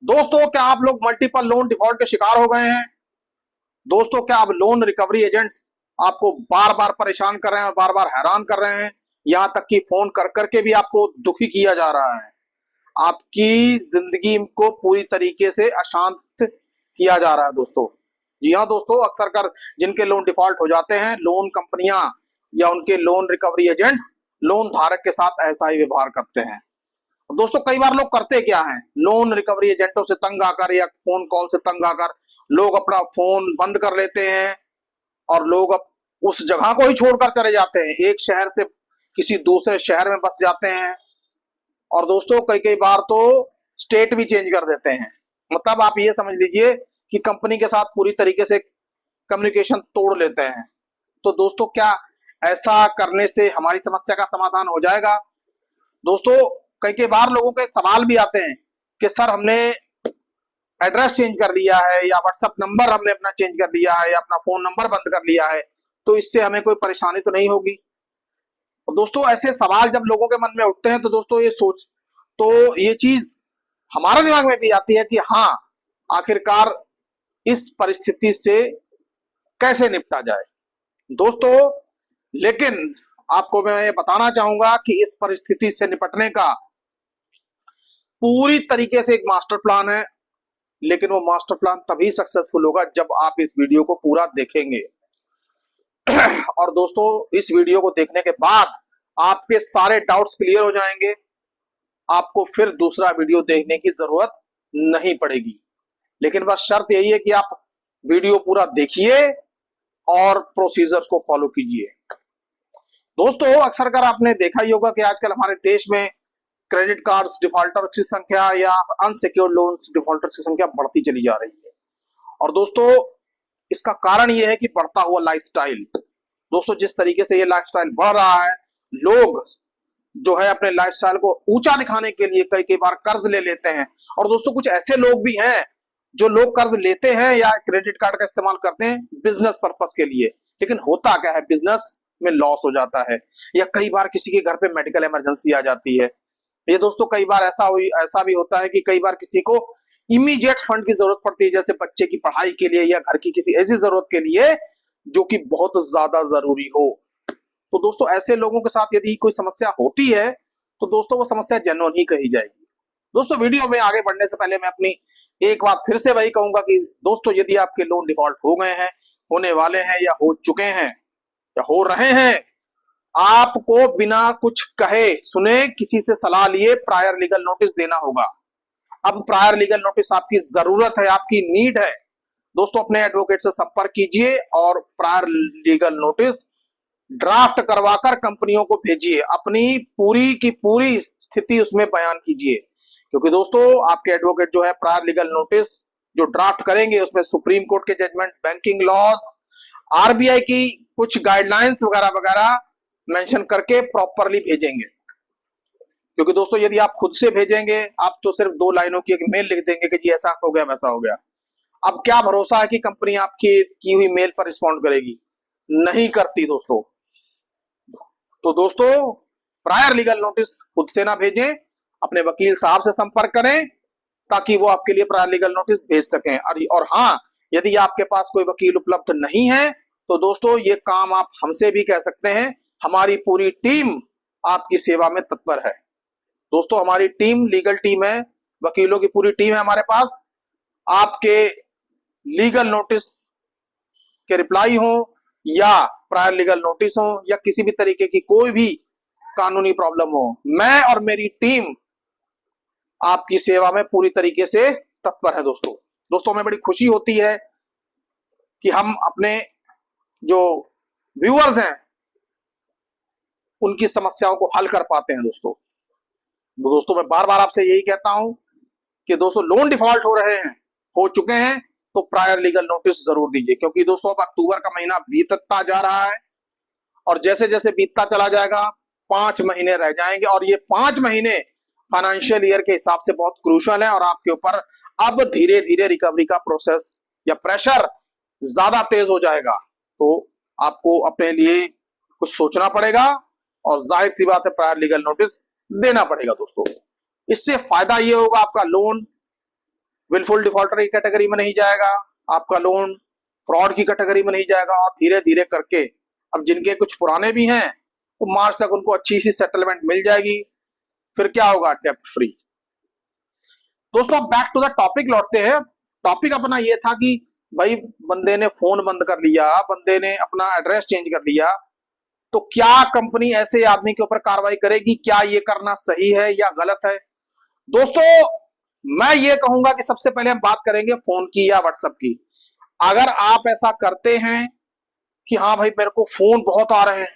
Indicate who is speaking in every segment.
Speaker 1: दोस्तों, क्या आप लोग मल्टीपल लोन डिफॉल्ट के शिकार हो गए हैं? दोस्तों, क्या अब लोन रिकवरी एजेंट्स आपको बार बार परेशान कर रहे हैं और बार बार हैरान कर रहे हैं? यहां तक कि फोन कर करके भी आपको दुखी किया जा रहा है। आपकी जिंदगी को पूरी तरीके से अशांत किया जा रहा है दोस्तों। जी हाँ दोस्तों, अक्सर कर जिनके लोन डिफॉल्ट हो जाते हैं, लोन कंपनियां या उनके लोन रिकवरी एजेंट्स लोन धारक के साथ ऐसा ही व्यवहार करते हैं। दोस्तों, कई बार लोग करते क्या हैं, लोन रिकवरी एजेंटों से तंग आकर या फोन कॉल से तंग आकर लोग अपना फोन बंद कर लेते हैं और लोग अब उस जगह को ही छोड़कर चले जाते हैं, एक शहर से किसी दूसरे शहर में बस जाते हैं। और दोस्तों, कई कई बार तो स्टेट भी चेंज कर देते हैं। मतलब आप ये समझ लीजिए कि कंपनी के साथ पूरी तरीके से कम्युनिकेशन तोड़ लेते हैं। तो दोस्तों, क्या ऐसा करने से हमारी समस्या का समाधान हो जाएगा? दोस्तों, कई कई बार लोगों के सवाल भी आते हैं कि सर, हमने एड्रेस चेंज कर लिया है या व्हाट्सएप नंबर हमने अपना चेंज कर लिया है या अपना फोन नंबर बंद कर लिया है, तो इससे हमें कोई परेशानी तो नहीं होगी? तो दोस्तों, ऐसे सवाल जब लोगों के मन में उठते हैं तो दोस्तों ये चीज हमारे दिमाग में भी आती है कि हाँ, आखिरकार इस परिस्थिति से कैसे निपटा जाए दोस्तों। लेकिन आपको मैं ये बताना चाहूंगा कि इस परिस्थिति से निपटने का पूरी तरीके से एक मास्टर प्लान है। लेकिन वो मास्टर प्लान तभी सक्सेसफुल होगा जब आप इस वीडियो को पूरा देखेंगे। और दोस्तों, इस वीडियो को देखने के बाद आपके सारे डाउट्स क्लियर हो जाएंगे। आपको फिर दूसरा वीडियो देखने की जरूरत नहीं पड़ेगी। लेकिन बस शर्त यही है कि आप वीडियो पूरा देखिए और प्रोसीजर्स को फॉलो कीजिए। दोस्तों, अक्सर कर आपने देखा ही होगा कि आजकल हमारे देश में क्रेडिट कार्ड्स डिफॉल्टर्स की संख्या या अनसिक्योर्ड लोन्स डिफॉल्टर्स की संख्या बढ़ती चली जा रही है। और दोस्तों, इसका कारण यह है कि बढ़ता हुआ लाइफस्टाइल। दोस्तों, जिस तरीके से ये लाइफस्टाइल बढ़ रहा है, लोग जो है अपने लाइफस्टाइल को ऊंचा दिखाने के लिए कई कई बार कर्ज ले लेते हैं। और दोस्तों, कुछ ऐसे लोग भी हैं जो लोग कर्ज लेते हैं या क्रेडिट कार्ड का इस्तेमाल करते हैं बिजनेस पर्पस के लिए। लेकिन होता क्या है, बिजनेस में लॉस हो जाता है या कई बार किसी के घर पे मेडिकल इमरजेंसी आ जाती है। ये दोस्तों, कई बार ऐसा भी होता है कि कई बार किसी को इमीडिएट फंड की जरूरत पड़ती है, जैसे बच्चे की पढ़ाई के लिए या घर की किसी ऐसी जरूरत के लिए जो कि बहुत ज्यादा जरूरी हो। तो दोस्तों, ऐसे लोगों के साथ यदि कोई समस्या होती है तो दोस्तों वो समस्या जेन्युइन ही कही जाएगी। दोस्तों, वीडियो में आगे बढ़ने से पहले मैं अपनी एक बात फिर से वही कहूंगा कि दोस्तों, यदि आपके लोन डिफॉल्ट हो गए हैं, होने वाले हैं या हो चुके हैं या हो रहे हैं, आपको बिना कुछ कहे सुने किसी से सलाह लिए प्रायर लीगल नोटिस देना होगा। अब प्रायर लीगल नोटिस आपकी जरूरत है, आपकी नीड है। दोस्तों, अपने एडवोकेट से संपर्क कीजिए और प्रायर लीगल नोटिस ड्राफ्ट करवाकर कंपनियों को भेजिए, अपनी पूरी की पूरी स्थिति उसमें बयान कीजिए। क्योंकि दोस्तों, आपके एडवोकेट जो है प्रायर लीगल नोटिस जो ड्राफ्ट करेंगे उसमें सुप्रीम कोर्ट के जजमेंट, बैंकिंग लॉज, आरबीआई की कुछ गाइडलाइंस वगैरह वगैरह मेंशन करके प्रॉपरली भेजेंगे। क्योंकि दोस्तों, यदि आप खुद से भेजेंगे, आप तो सिर्फ 2 लाइनों की एक मेल लिख देंगे कि जी ऐसा हो गया वैसा हो गया। अब क्या भरोसा है कि कंपनी आपकी की हुई मेल पर रिस्पॉन्ड करेगी? नहीं करती दोस्तों। तो दोस्तों, प्रायर लीगल नोटिस खुद से ना भेजें, अपने वकील साहब से संपर्क करें ताकि वो आपके लिए प्रायर लीगल नोटिस भेज सकें। और हाँ, यदि आपके पास कोई वकील उपलब्ध नहीं है तो दोस्तों, ये काम आप हमसे भी कह सकते हैं। हमारी पूरी टीम आपकी सेवा में तत्पर है। दोस्तों, हमारी टीम लीगल टीम है, वकीलों की पूरी टीम है हमारे पास। आपके लीगल नोटिस के रिप्लाई हो या प्रायर लीगल नोटिस हो या किसी भी तरीके की कोई भी कानूनी प्रॉब्लम हो, मैं और मेरी टीम आपकी सेवा में पूरी तरीके से तत्पर है दोस्तों। दोस्तों, हमें बड़ी खुशी होती है कि हम अपने जो व्यूअर्स हैं उनकी समस्याओं को हल कर पाते हैं दोस्तों। तो दोस्तों, मैं बार बार आपसे यही कहता हूं कि दोस्तों, लोन डिफॉल्ट हो रहे हैं, हो चुके हैं, तो प्रायर लीगल नोटिस जरूर दीजिए। क्योंकि दोस्तों, अब अक्टूबर का महीना बीतता जा रहा है और जैसे जैसे बीतता चला जाएगा 5 महीने रह जाएंगे और ये 5 महीने फाइनेंशियल ईयर के हिसाब से बहुत क्रूशल है और आपके ऊपर अब धीरे धीरे रिकवरी का प्रोसेस या प्रेशर ज्यादा तेज हो जाएगा। तो आपको अपने लिए कुछ सोचना पड़ेगा और जाहिर सी बात है प्रायर लीगल नोटिस देना पड़ेगा दोस्तों। इससे फायदा ये होगा, आपका लोन विलफुल डिफॉल्टर की कैटेगरी में नहीं जाएगा, आपका लोन फ्रॉड की कैटेगरी में नहीं जाएगा, और धीरे धीरे करके अब जिनके कुछ पुराने भी हैं तो मार्च तक उनको अच्छी सी सेटलमेंट मिल जाएगी, फिर क्या होगा, डेप्ट फ्री। दोस्तों बैक टू द टॉपिक लौटते हैं। टॉपिक अपना ये था कि भाई बंदे ने फोन बंद कर लिया, बंदे ने अपना एड्रेस चेंज कर लिया, तो क्या कंपनी ऐसे आदमी के ऊपर कार्रवाई करेगी? क्या ये करना सही है या गलत है? दोस्तों मैं ये कहूंगा कि सबसे पहले हम बात करेंगे फोन की या व्हाट्सएप की। अगर आप ऐसा करते हैं कि हाँ भाई मेरे को फोन बहुत आ रहे हैं,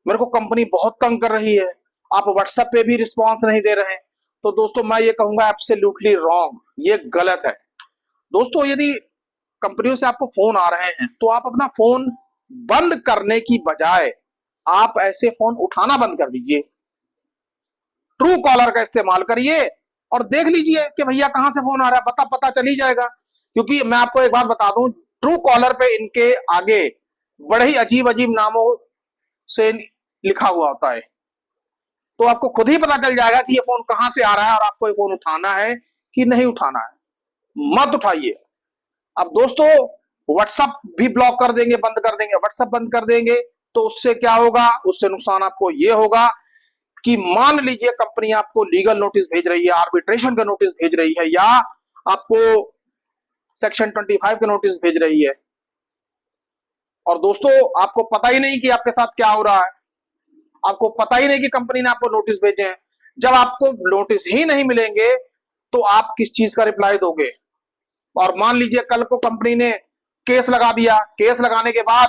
Speaker 1: मेरे को कंपनी बहुत तंग कर रही है, आप व्हाट्सएप पे भी रिस्पॉन्स नहीं दे रहे हैं, तो दोस्तों मैं ये कहूंगा एब्सोल्युटली रॉन्ग, ये गलत है। दोस्तों यदि कंपनियों से आपको फोन आ रहे हैं तो आप अपना फोन बंद करने की बजाय आप ऐसे फोन उठाना बंद कर दीजिए, ट्रू कॉलर का इस्तेमाल करिए और देख लीजिए कि भैया कहां से फोन आ रहा है, पता चल ही जाएगा। क्योंकि मैं आपको एक बात बता दूं, ट्रू कॉलर पे इनके आगे बड़े ही अजीब अजीब नामों से लिखा हुआ होता है, तो आपको खुद ही पता चल जाएगा कि ये फोन कहां से आ रहा है और आपको ये फोन उठाना है कि नहीं उठाना है। मत उठाइए। अब दोस्तों व्हाट्सएप भी ब्लॉक कर देंगे, बंद कर देंगे, व्हाट्सएप बंद कर देंगे तो उससे क्या होगा, उससे नुकसान आपको ये होगा कि मान लीजिए कंपनी आपको लीगल नोटिस भेज रही है, आर्बिट्रेशन का नोटिस भेज रही है, या आपको सेक्शन 25 का नोटिस भेज रही है, और दोस्तों आपको पता ही नहीं कि आपके साथ क्या हो रहा है, आपको पता ही नहीं कि कंपनी ने आपको नोटिस भेजे हैं। जब आपको नोटिस ही नहीं मिलेंगे तो आप किस चीज का रिप्लाई दोगे? और मान लीजिए कल को कंपनी ने केस लगा दिया, केस लगाने के बाद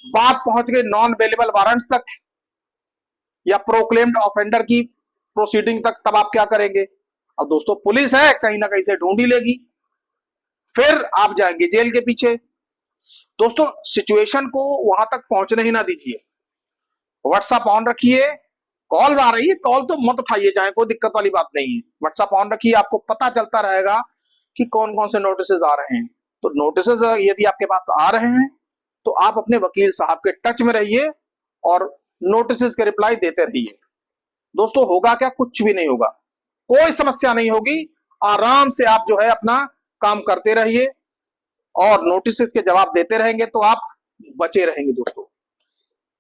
Speaker 1: बात पहुंच गई नॉन अवेलेबल वारंट्स तक या प्रोक्लेम्ड ऑफेंडर की प्रोसीडिंग तक, तब आप क्या करेंगे? अब दोस्तों पुलिस है, कहीं ना कहीं से ढूंढ ही लेगी, फिर आप जाएंगे जेल के पीछे। दोस्तों सिचुएशन को वहां तक पहुंचने ही ना दीजिए, व्हाट्सएप ऑन रखिए, कॉल्स आ रही है कॉल तो मत उठाइए, चाहे कोई दिक्कत वाली बात नहीं है, व्हाट्सएप ऑन रखिए, आपको पता चलता रहेगा कि कौन कौन से नोटिस आ रहे हैं। तो नोटिस यदि आपके पास आ रहे हैं तो आप अपने वकील साहब के टच में रहिए और नोटिस के रिप्लाई देते रहिए। दोस्तों होगा क्या? कुछ भी नहीं होगा, कोई समस्या नहीं होगी, आराम से आप जो है अपना काम करते रहिए और नोटिस के जवाब देते रहेंगे तो आप बचे रहेंगे। दोस्तों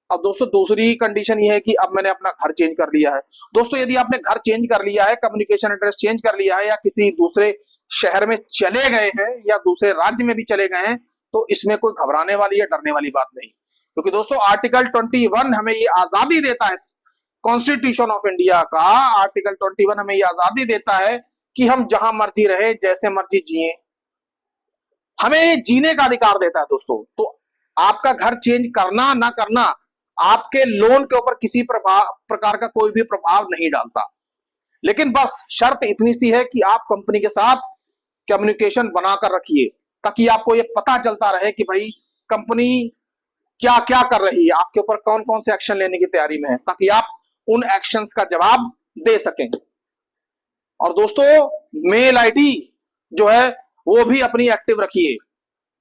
Speaker 1: अब दोस्तों दूसरी कंडीशन ये है कि अब मैंने अपना घर चेंज कर लिया है। दोस्तों यदि आपने घर चेंज कर लिया है, कम्युनिकेशन एड्रेस चेंज कर लिया है, या किसी दूसरे शहर में चले गए हैं या दूसरे राज्य में भी चले गए हैं, तो इसमें कोई घबराने वाली या डरने वाली बात नहीं, क्योंकि दोस्तों आर्टिकल 21 हमें ये आजादी देता है, कॉन्स्टिट्यूशन ऑफ इंडिया का आर्टिकल 21 हमें ये आजादी देता है कि हम जहां मर्जी रहे, जैसे मर्जी जिए, हमें जीने का अधिकार देता है। दोस्तों तो आपका घर चेंज करना ना करना आपके लोन के ऊपर किसी प्रकार का कोई भी प्रभाव नहीं डालता, लेकिन बस शर्त इतनी सी है कि आप कंपनी के साथ कम्युनिकेशन बनाकर रखिए, ताकि आपको ये पता चलता रहे कि भाई कंपनी क्या क्या कर रही है, आपके ऊपर कौन कौन से एक्शन लेने की तैयारी में है, ताकि आप उन एक्शंस का जवाब दे सकें। और दोस्तों मेल आईडी जो है वो भी अपनी एक्टिव रखिए,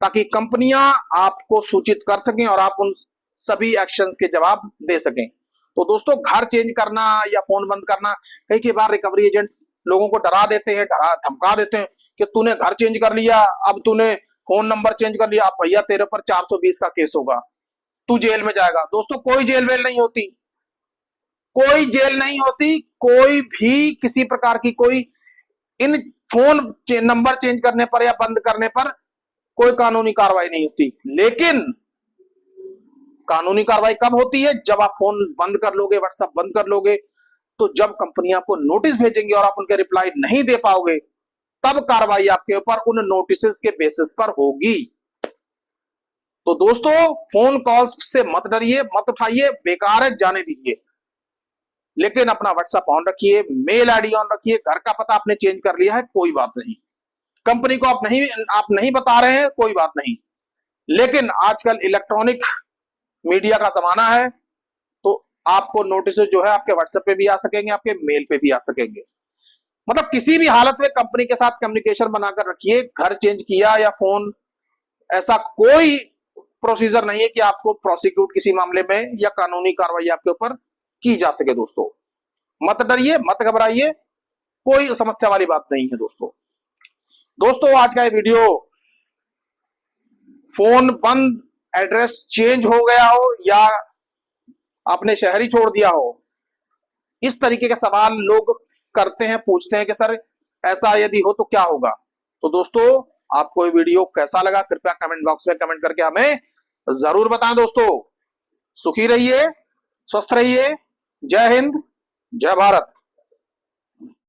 Speaker 1: ताकि कंपनियां आपको सूचित कर सकें और आप उन सभी एक्शंस के जवाब दे सकें। तो दोस्तों घर चेंज करना या फोन बंद करना, कई बार रिकवरी एजेंट्स लोगों को डरा देते हैं, धमका देते हैं कि तूने घर चेंज कर लिया, अब तूने फोन नंबर चेंज कर लिया, अब भैया तेरे पर 420 का केस होगा, तू जेल में जाएगा। दोस्तों कोई जेल वेल नहीं होती, कोई जेल नहीं होती, कोई भी किसी प्रकार की कोई इन फोन नंबर चेंज करने पर या बंद करने पर कोई कानूनी कार्रवाई नहीं होती। लेकिन कानूनी कार्रवाई कब होती है? जब आप फोन बंद कर लोगे, व्हाट्सएप बंद कर लोगे, तो जब कंपनी आपको नोटिस भेजेंगे और आप उनके रिप्लाई नहीं दे पाओगे, तब कार्रवाई आपके ऊपर उन नोटिस के बेसिस पर होगी। तो दोस्तों फोन कॉल्स से मत डरिए, मत उठाइए, बेकार है, जाने दीजिए, लेकिन अपना व्हाट्सएप ऑन रखिए, मेल आईडी ऑन रखिए, घर का पता आपने चेंज कर लिया है कोई बात नहीं, कंपनी को आप नहीं बता रहे हैं कोई बात नहीं, लेकिन आजकल इलेक्ट्रॉनिक मीडिया का जमाना है, तो आपको नोटिस जो है आपके व्हाट्सएप पे भी आ सकेंगे, आपके मेल पे भी आ सकेंगे। मतलब किसी भी हालत में कंपनी के साथ कम्युनिकेशन बनाकर रखिए। घर चेंज किया या फोन, ऐसा कोई प्रोसीजर नहीं है कि आपको प्रोसिक्यूट किसी मामले में या कानूनी कार्रवाई आपके ऊपर की जा सके। दोस्तों मत डरिए, मत घबराइए, कोई समस्या वाली बात नहीं है। दोस्तों दोस्तों आज का ये वीडियो फोन बंद, एड्रेस चेंज हो गया हो या आपने शहर ही छोड़ दिया हो, इस तरीके के सवाल लोग करते हैं, पूछते हैं कि सर ऐसा यदि हो तो क्या होगा। तो दोस्तों आपको ये वीडियो कैसा लगा कृपया कमेंट बॉक्स में कमेंट करके हमें जरूर बताएं। दोस्तों सुखी रहिए, स्वस्थ रहिए, जय हिंद, जय भारत।